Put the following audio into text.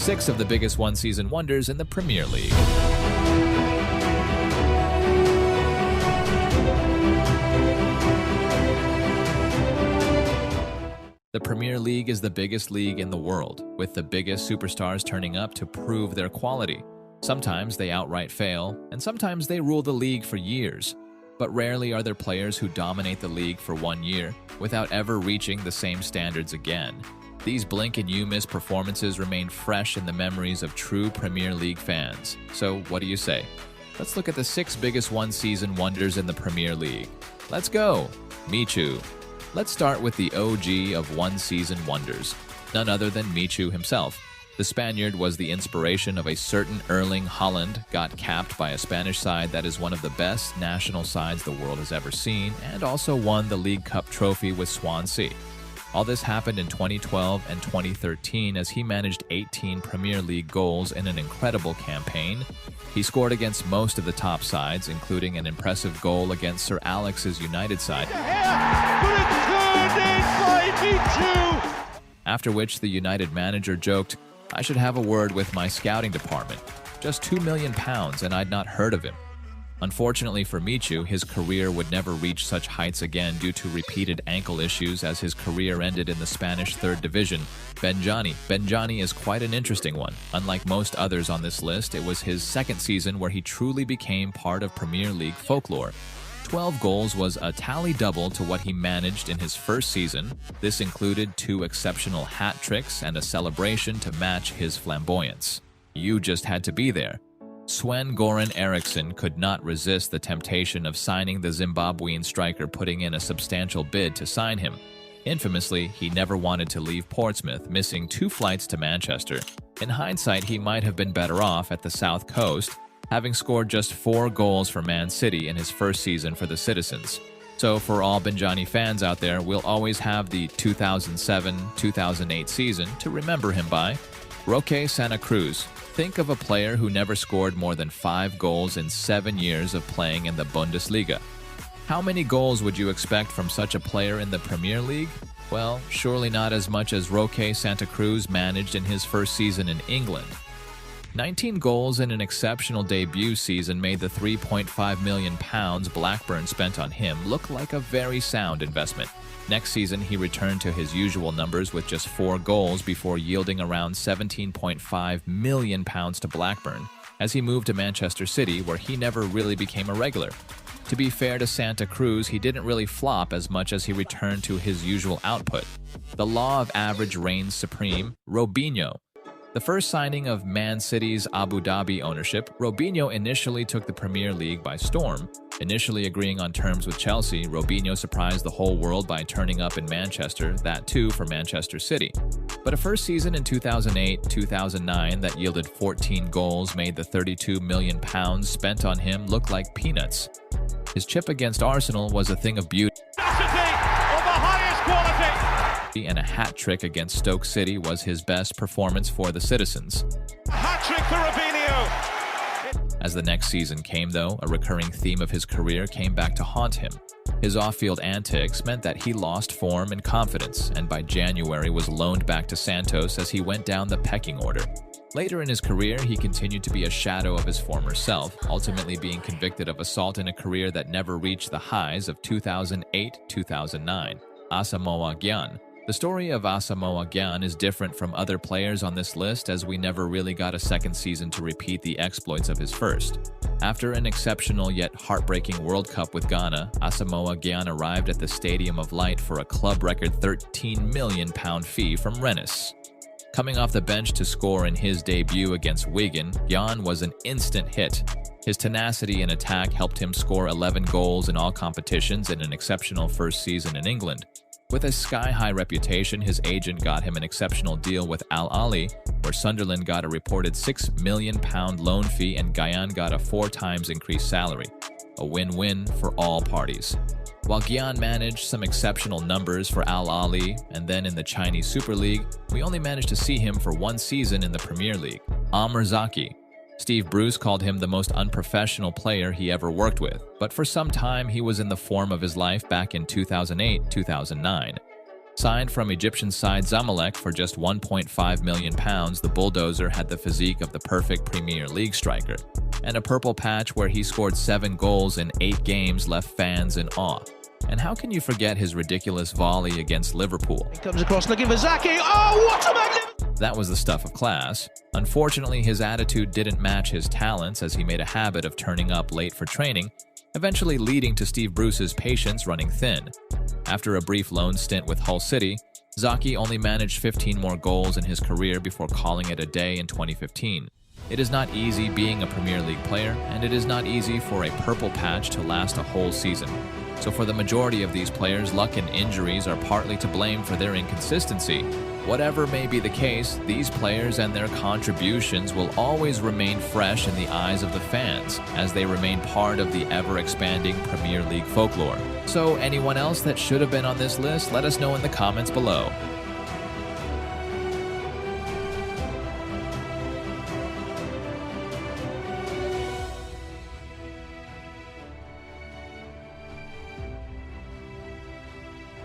6 of the biggest one-season wonders in the Premier League. The Premier League is the biggest league in the world, with the biggest superstars turning up to prove their quality. Sometimes they outright fail, and sometimes they rule the league for years. But rarely are there players who dominate the league for 1 year without ever reaching the same standards again. These blink-and-you-miss performances remain fresh in the memories of true Premier League fans. So what do you say? Let's look at the 6 biggest one-season wonders in the Premier League. Let's go! Michu. Let's start with the OG of one-season wonders, none other than Michu himself. The Spaniard was the inspiration of a certain Erling Haaland, got capped by a Spanish side that is one of the best national sides the world has ever seen, and also won the League Cup trophy with Swansea. All this happened in 2012 and 2013 as he managed 18 Premier League goals in an incredible campaign. He scored against most of the top sides, including an impressive goal against Sir Alex's United side. After which the United manager joked, "I should have a word with my scouting department. Just £2 million and I'd not heard of him." Unfortunately for Michu, his career would never reach such heights again due to repeated ankle issues as his career ended in the Spanish 3rd Division. Benjani is quite an interesting one. Unlike most others on this list, it was his 2nd season where he truly became part of Premier League folklore. 12 goals was a tally double to what he managed in his 1st season. This included 2 exceptional hat tricks and a celebration to match his flamboyance. You just had to be there. Sven-Göran Eriksson could not resist the temptation of signing the Zimbabwean striker, putting in a substantial bid to sign him. Infamously, he never wanted to leave Portsmouth, missing 2 flights to Manchester. In hindsight, he might have been better off at the South Coast, having scored just 4 goals for Man City in his 1st season for the Citizens. So for all Benjani fans out there, we'll always have the 2007-2008 season to remember him by. Roque Santa Cruz. Think of a player who never scored more than 5 goals in 7 years of playing in the Bundesliga. How many goals would you expect from such a player in the Premier League? Well, surely not as much as Roque Santa Cruz managed in his 1st season in England. 19 goals in an exceptional debut season made the £3.5 million Blackburn spent on him look like a very sound investment. Next season, he returned to his usual numbers with just 4 goals before yielding around £17.5 million to Blackburn, as he moved to Manchester City, where he never really became a regular. To be fair to Santa Cruz, he didn't really flop as much as he returned to his usual output. The law of average reigns supreme. Robinho. The first signing of Man City's Abu Dhabi ownership, Robinho initially took the Premier League by storm. Initially agreeing on terms with Chelsea, Robinho surprised the whole world by turning up in Manchester, that too for Manchester City. But a first season in 2008-2009 that yielded 14 goals made the £32 million spent on him look like peanuts. His chip against Arsenal was a thing of beauty, and a hat-trick against Stoke City was his best performance for the Citizens. A hat-trick for Robinho! As the next season came, though, a recurring theme of his career came back to haunt him. His off-field antics meant that he lost form and confidence, and by January was loaned back to Santos as he went down the pecking order. Later in his career, he continued to be a shadow of his former self, ultimately being convicted of assault in a career that never reached the highs of 2008-2009. Asamoah Gyan. The story of Asamoah Gyan is different from other players on this list, as we never really got a 2nd season to repeat the exploits of his 1st. After an exceptional yet heartbreaking World Cup with Ghana, Asamoah Gyan arrived at the Stadium of Light for a club record £13 million fee from Rennes. Coming off the bench to score in his debut against Wigan, Gyan was an instant hit. His tenacity in attack helped him score 11 goals in all competitions in an exceptional 1st season in England. With a sky-high reputation, his agent got him an exceptional deal with Al Ahly, where Sunderland got a reported £6 million loan fee and Gyan got a 4 times increased salary. A win-win for all parties. While Gyan managed some exceptional numbers for Al Ahly and then in the Chinese Super League, we only managed to see him for 1 season in the Premier League. Amr Zaki. Steve Bruce called him the most unprofessional player he ever worked with, but for some time he was in the form of his life back in 2008-2009. Signed from Egyptian side Zamalek for just £1.5 million, the bulldozer had the physique of the perfect Premier League striker, and a purple patch where he scored 7 goals in 8 games left fans in awe. And how can you forget his ridiculous volley against Liverpool? He comes across looking for Zaki. Oh, what a magnificent! That was the stuff of class. Unfortunately, his attitude didn't match his talents as he made a habit of turning up late for training, eventually leading to Steve Bruce's patience running thin. After a brief loan stint with Hull City, Zaki only managed 15 more goals in his career before calling it a day in 2015. It is not easy being a Premier League player, and it is not easy for a purple patch to last a whole season. So for the majority of these players, luck and injuries are partly to blame for their inconsistency. Whatever may be the case, these players and their contributions will always remain fresh in the eyes of the fans, as they remain part of the ever-expanding Premier League folklore. So anyone else that should have been on this list, let us know in the comments below.